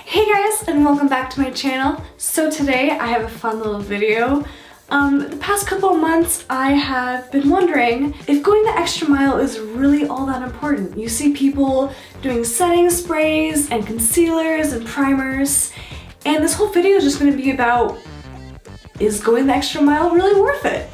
Hey guys, and welcome back to my channel. So today I have a fun little video. The past couple of months I have been wondering if going the extra mile is really all that important. You see people doing setting sprays and concealers and primers, and this whole video is just going to be about, is going the extra mile really worth it?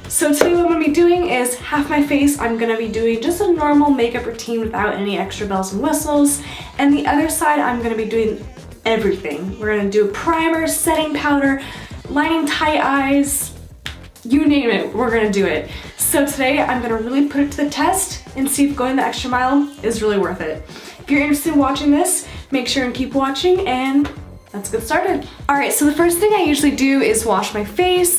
So today what I'm going to be doing is half my face I'm going to be doing just a normal makeup routine without any extra bells and whistles, and the other side I'm going to be doing everything. We're going to do a primer, setting powder, lining tight eyes, you name it, we're going to do it. So today I'm going to really put it to the test and see if going the extra mile is really worth it. If you're interested in watching this, make sure and keep watching, and let's get started. Alright, so the first thing I usually do is wash my face.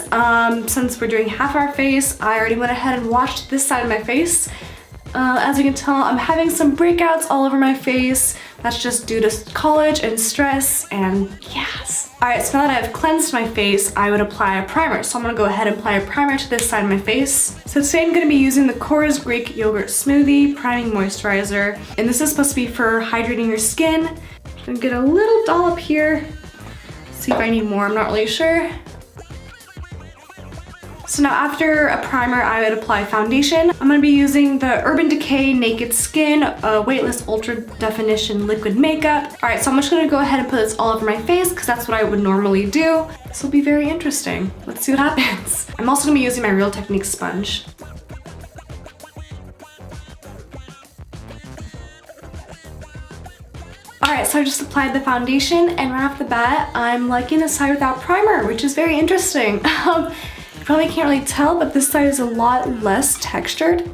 Since we're doing half our face, I already went ahead and washed this side of my face. As you can tell, I'm having some breakouts all over my face. That's just due to college and stress, and yes. Alright, so now that I've cleansed my face, I would apply a primer. So I'm gonna go ahead and apply a primer to this side of my face. So today I'm gonna be using the Cora's Greek Yogurt Smoothie Priming Moisturizer. And this is supposed to be for hydrating your skin. I'm gonna get a little dollop here. See if I need more, I'm not really sure. So now after a primer, I would apply foundation. I'm gonna be using the Urban Decay Naked Skin Weightless Ultra Definition Liquid Makeup. All right, so I'm just gonna go ahead and put this all over my face because that's what I would normally do. This will be very interesting. Let's see what happens. I'm also gonna be using my Real Techniques sponge. Alright, so I just applied the foundation, and right off the bat, I'm liking the side without primer, which is very interesting. You probably can't really tell, but this side is a lot less textured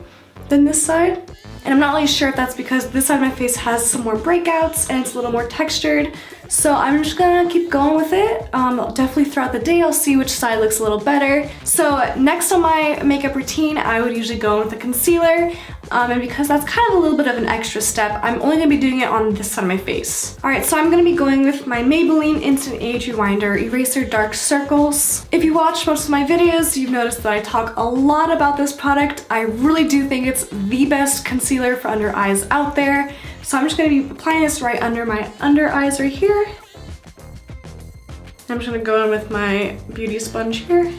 than this side. And I'm not really sure if that's because this side of my face has some more breakouts and it's a little more textured. So I'm just gonna keep going with it. Definitely throughout the day I'll see which side looks a little better. So next on my makeup routine, I would usually go in with a concealer. And because that's kind of a little bit of an extra step, I'm only gonna be doing it on this side of my face. Alright, so I'm gonna be going with my Maybelline Instant Age Rewinder Eraser Dark Circles. If you watch most of my videos, you've noticed that I talk a lot about this product. I really do think it's the best concealer for under eyes out there. So I'm just gonna be applying this right under my under eyes right here. I'm just gonna go in with my beauty sponge here.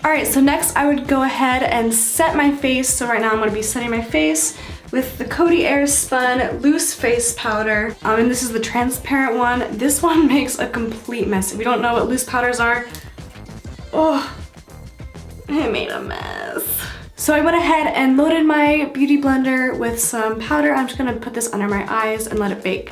Alright, so next I would go ahead and set my face. So right now I'm going to be setting my face with the Coty Airspun Loose Face Powder. And this is the transparent one. This one makes a complete mess. If you don't know what loose powders are, oh, it made a mess. So I went ahead and loaded my beauty blender with some powder. I'm just going to put this under my eyes and let it bake.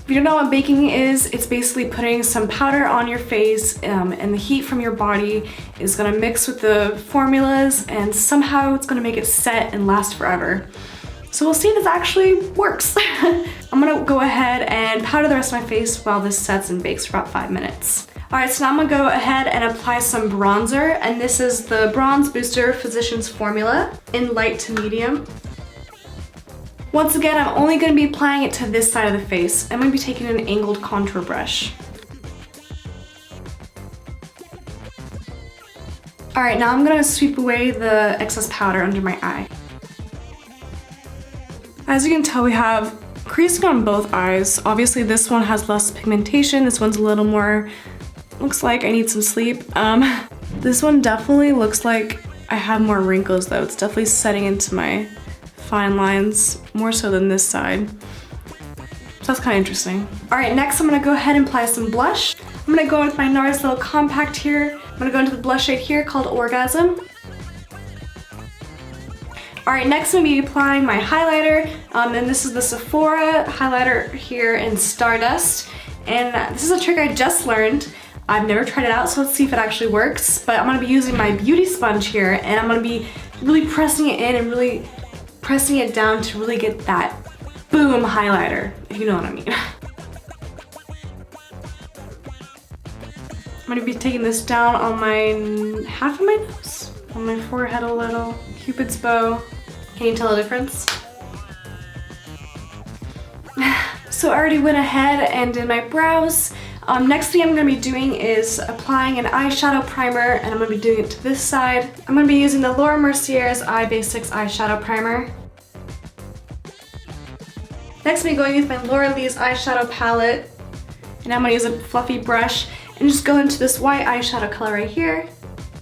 If you don't know what baking is, it's basically putting some powder on your face and the heat from your body is gonna mix with the formulas and somehow it's gonna make it set and last forever. So we'll see if this actually works. I'm gonna go ahead and powder the rest of my face while this sets and bakes for about 5 minutes. Alright, so now I'm gonna go ahead and apply some bronzer, and this is the Bronze Booster Physicians Formula in light to medium. Once again, I'm only going to be applying it to this side of the face. I'm going to be taking an angled contour brush. Alright, now I'm going to sweep away the excess powder under my eye. As you can tell, we have creasing on both eyes. Obviously this one has less pigmentation, this one's a little more, looks like I need some sleep. This one definitely looks like I have more wrinkles though. It's definitely setting into my fine lines, more so than this side. So that's kind of interesting. Alright, next I'm going to go ahead and apply some blush. I'm going to go in with my NARS Little Compact here. I'm going to go into the blush shade here called Orgasm. Alright, next I'm going to be applying my highlighter, and this is the Sephora highlighter here in Stardust. And this is a trick I just learned. I've never tried it out, so let's see if it actually works. But I'm going to be using my beauty sponge here, and I'm going to be really pressing it in and really pressing it down to really get that boom highlighter, if you know what I mean. I'm gonna be taking this down on my half of my nose, on my forehead a little, Cupid's bow. Can you tell the difference? So I already went ahead and did my brows. Next thing I'm going to be doing is applying an eyeshadow primer, and I'm going to be doing it to this side. I'm going to be using the Laura Mercier's Eye Basics eyeshadow primer. Next I'm going with my Laura Lee's eyeshadow palette. And I'm gonna use a fluffy brush and just go into this white eyeshadow color right here.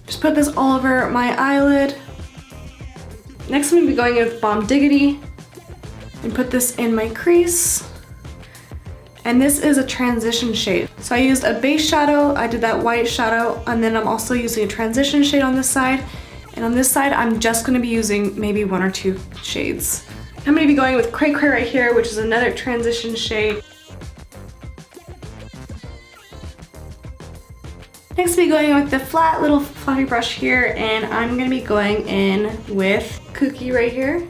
Just put this all over my eyelid. Next I'm gonna be going in with Bomb Diggity and put this in my crease. And this is a transition shade. So I used a base shadow, I did that white shadow, and then I'm also using a transition shade on this side. And on this side, I'm just gonna be using maybe 1 or 2 shades. I'm gonna be going with Cray Cray right here, which is another transition shade. Next, I'll be going with the flat little fluffy brush here, and I'm gonna be going in with Cookie right here.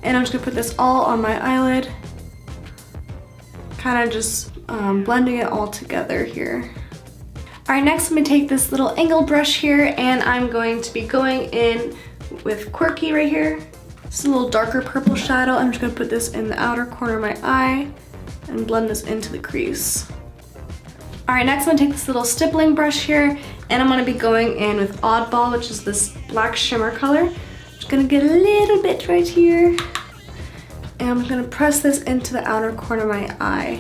And I'm just gonna put this all on my eyelid. Kind of just blending it all together here. All right, next I'm gonna take this little angled brush here, and I'm going to be going in with Quirky right here. This is a little darker purple shadow. I'm just gonna put this in the outer corner of my eye and blend this into the crease. All right, next I'm gonna take this little stippling brush here, and I'm gonna be going in with Oddball, which is this black shimmer color. Just gonna get a little bit right here. And I'm gonna press this into the outer corner of my eye.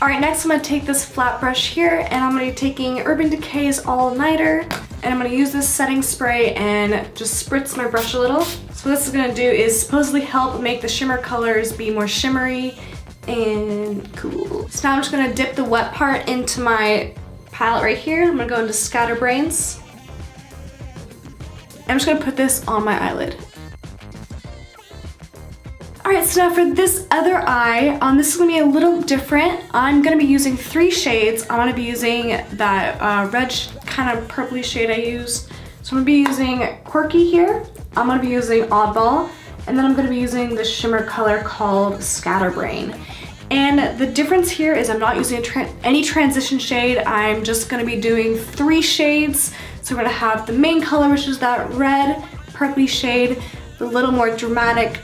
All right, next I'm gonna take this flat brush here, and I'm gonna be taking Urban Decay's All Nighter, and I'm gonna use this setting spray and just spritz my brush a little. So what this is gonna do is supposedly help make the shimmer colors be more shimmery and cool. So now I'm just gonna dip the wet part into my palette right here. I'm gonna go into Scatterbrains. I'm just gonna put this on my eyelid. All right, so now for this other eye, this is gonna be a little different. I'm gonna be using 3 shades. I'm gonna be using that red kind of purpley shade I used. So I'm gonna be using Quirky here. I'm gonna be using Oddball, and then I'm gonna be using the shimmer color called Scatterbrain. And the difference here is I'm not using any transition shade. I'm just gonna be doing 3 shades. So we're gonna have the main color, which is that red purpley shade, the little more dramatic,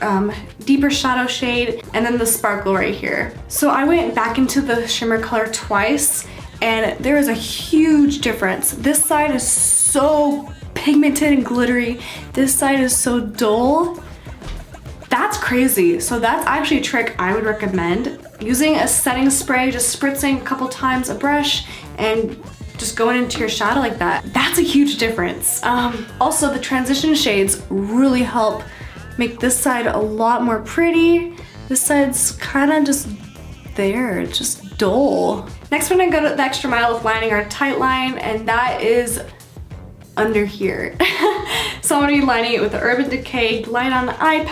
deeper shadow shade, and then the sparkle right here. So I went back into the shimmer color twice, and there is a huge difference. This side is so pigmented and glittery. This side is so dull. That's crazy. So that's actually a trick I would recommend. Using a setting spray, just spritzing a couple times a brush and just going into your shadow like that. That's a huge difference. Also, the transition shades really help make this side a lot more pretty. This side's kind of just there, it's just dull. Next, we're gonna go to the extra mile with lining our tight line, and that is under here. So I'm gonna be lining it with the Urban Decay Glide On Eye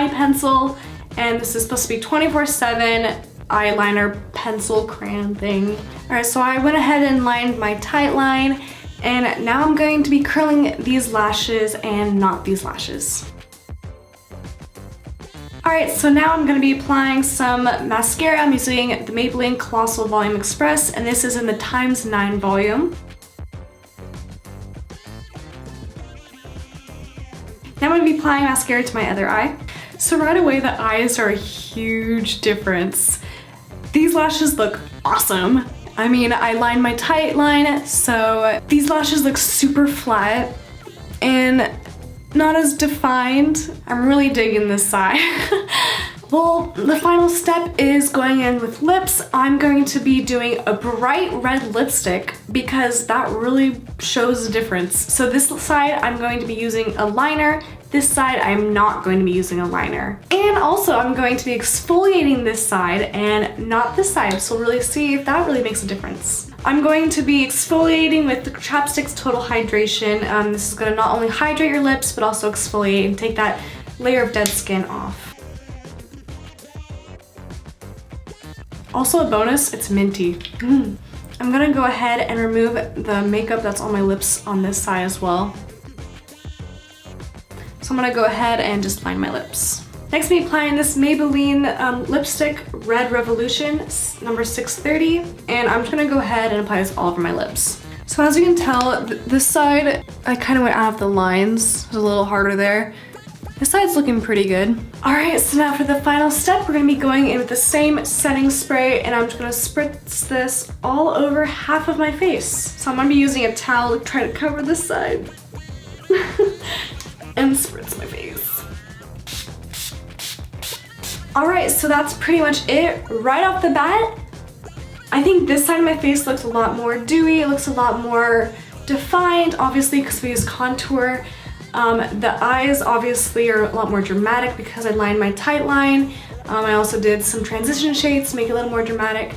Pencil, and this is supposed to be 24/7 eyeliner pencil crayon thing. All right, so I went ahead and lined my tight line, and now I'm going to be curling these lashes and not these lashes. All right, so now I'm gonna be applying some mascara. I'm using the Maybelline Colossal Volume Express, and this is in the ×9 volume. Now I'm gonna be applying mascara to my other eye. So right away, the eyes are a huge difference. These lashes look awesome. I mean, I lined my tight line, so these lashes look super flat and not as defined. I'm really digging this side. Well, the final step is going in with lips. I'm going to be doing a bright red lipstick because that really shows the difference. So this side, I'm going to be using a liner. This side, I'm not going to be using a liner. And also, I'm going to be exfoliating this side and not this side, so we'll really see if that really makes a difference. I'm going to be exfoliating with the Chapstick's Total Hydration. This is gonna not only hydrate your lips, but also exfoliate and take that layer of dead skin off. Also a bonus, it's minty. I'm gonna go ahead and remove the makeup that's on my lips on this side as well. So I'm gonna go ahead and just line my lips. Next, I'm applying this Maybelline lipstick, Red Revolution, number 630. And I'm just gonna go ahead and apply this all over my lips. So as you can tell, this side, I kind of went out of the lines. It was a little harder there. This side's looking pretty good. All right, so now for the final step, we're gonna be going in with the same setting spray, and I'm just gonna spritz this all over half of my face. So I'm gonna be using a towel to try to cover this side. And spritz my face. Alright, so that's pretty much it. Right off the bat, I think this side of my face looks a lot more dewy, it looks a lot more defined, obviously because we use contour. The eyes obviously are a lot more dramatic because I lined my tight line. I also did some transition shades to make it a little more dramatic.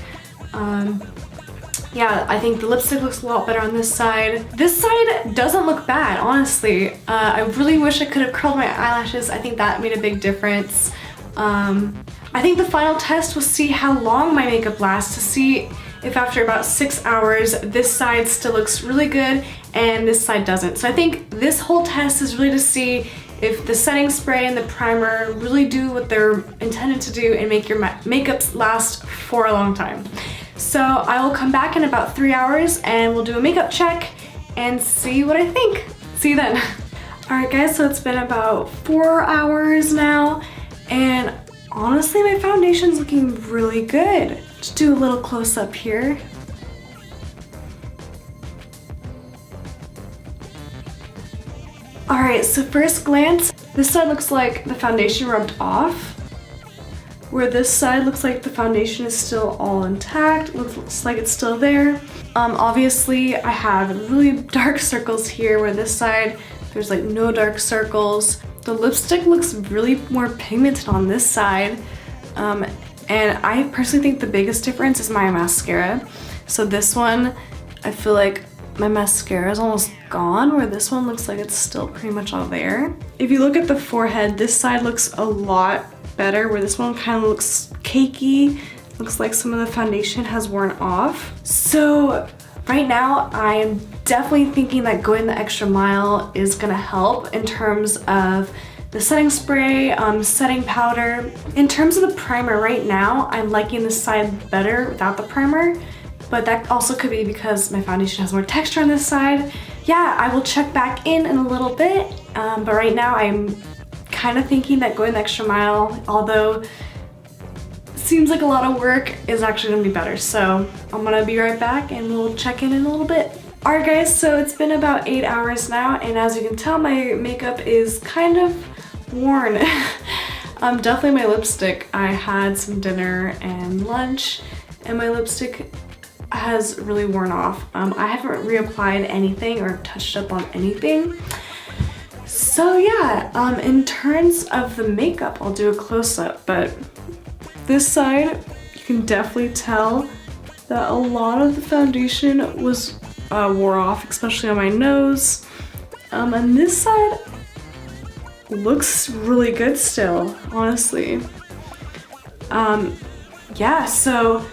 Yeah, I think the lipstick looks a lot better on this side. This side doesn't look bad, honestly. I really wish I could have curled my eyelashes. I think that made a big difference. I think the final test was see how long my makeup lasts, to see if after about 6 hours this side still looks really good and this side doesn't. So I think this whole test is really to see if the setting spray and the primer really do what they're intended to do and make your makeups last for a long time. So I will come back in about 3 hours and we'll do a makeup check and see what I think. See you then. Alright guys, so it's been about 4 hours now, and honestly my foundation's looking really good. Just do a little close up here. Alright, so first glance, this side looks like the foundation rubbed off, where this side looks like the foundation is still all intact, looks like it's still there. Obviously I have really dark circles here, where this side there's like no dark circles. The lipstick looks really more pigmented on this side, and I personally think the biggest difference is my mascara. So this one, I feel like my mascara is almost gone, where this one looks like it's still pretty much all there. If you look at the forehead, this side looks a lot better, where this one kind of looks cakey. Looks like some of the foundation has worn off. So right now, I'm definitely thinking that going the extra mile is gonna help in terms of the setting spray, setting powder. In terms of the primer right now, I'm liking this side better without the primer, but that also could be because my foundation has more texture on this side. Yeah, I will check back in a little bit, but right now I'm kind of thinking that going the extra mile, although seems like a lot of work, is actually gonna be better. So I'm gonna be right back and we'll check in a little bit. Alright guys, so it's been about 8 hours now, and as you can tell, my makeup is kind of worn. Definitely my lipstick. I had some dinner and lunch, and my lipstick has really worn off. I haven't reapplied anything or touched up on anything. So yeah, in terms of the makeup, I'll do a close-up, but this side, you can definitely tell that a lot of the foundation was wore off, especially on my nose. And this side looks really good still, honestly. Yeah, so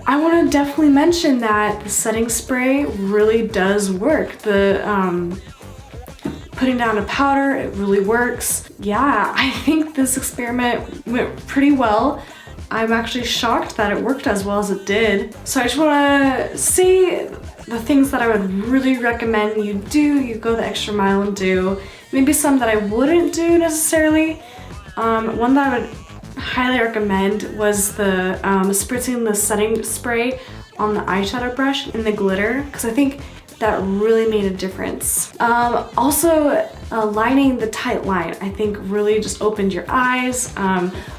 I want to definitely mention that the setting spray really does work. The putting down a powder, it really works. Yeah, I think this experiment went pretty well. I'm actually shocked that it worked as well as it did. So I just want to say the things that I would really recommend you do, you go the extra mile and do. Maybe some that I wouldn't do necessarily. One that I would highly recommend was the spritzing the setting spray on the eyeshadow brush in the glitter, because I think that really made a difference. Also, lining the tight line, I think really just opened your eyes.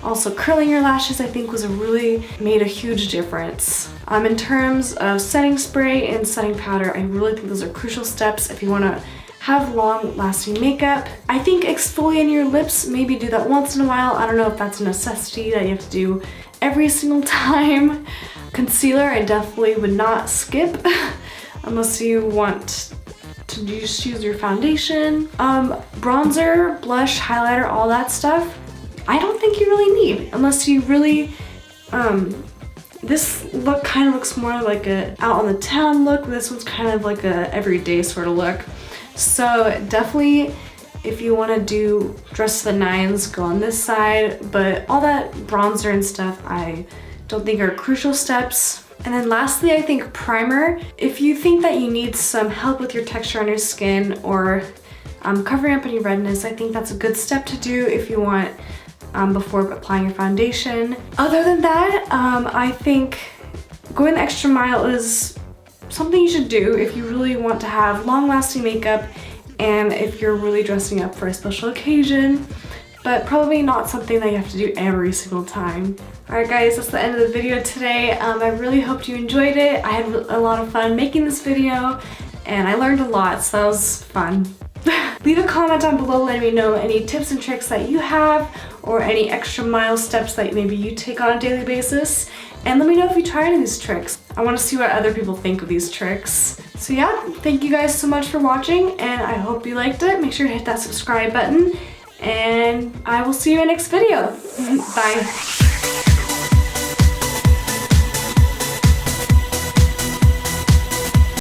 Also curling your lashes, I think really made a huge difference. In terms of setting spray and setting powder, I really think those are crucial steps if you wanna have long lasting makeup. I think exfoliating your lips, maybe do that once in a while. I don't know if that's a necessity that you have to do every single time. Concealer, I definitely would not skip unless you want to just use your foundation. Bronzer, blush, highlighter, all that stuff, I don't think you really need, unless you really, this look kind of looks more like a out on the town look. This one's kind of like a everyday sort of look. So definitely, if you want to do dress to the nines, go on this side, but all that bronzer and stuff I don't think are crucial steps. And then lastly, I think primer. If you think that you need some help with your texture on your skin or covering up any redness, I think that's a good step to do if you want before applying your foundation. Other than that, I think going the extra mile is something you should do if you really want to have long-lasting makeup and if you're really dressing up for a special occasion. but probably not something that you have to do every single time. Alright guys, that's the end of the video today. I really hoped you enjoyed it. I had a lot of fun making this video and I learned a lot, so that was fun. Leave a comment down below letting me know any tips and tricks that you have or any extra mile steps that maybe you take on a daily basis. And let me know if you try any of these tricks. I want to see what other people think of these tricks. So yeah, thank you guys so much for watching and I hope you liked it. Make sure to hit that subscribe button and I will see you in my next video. Bye.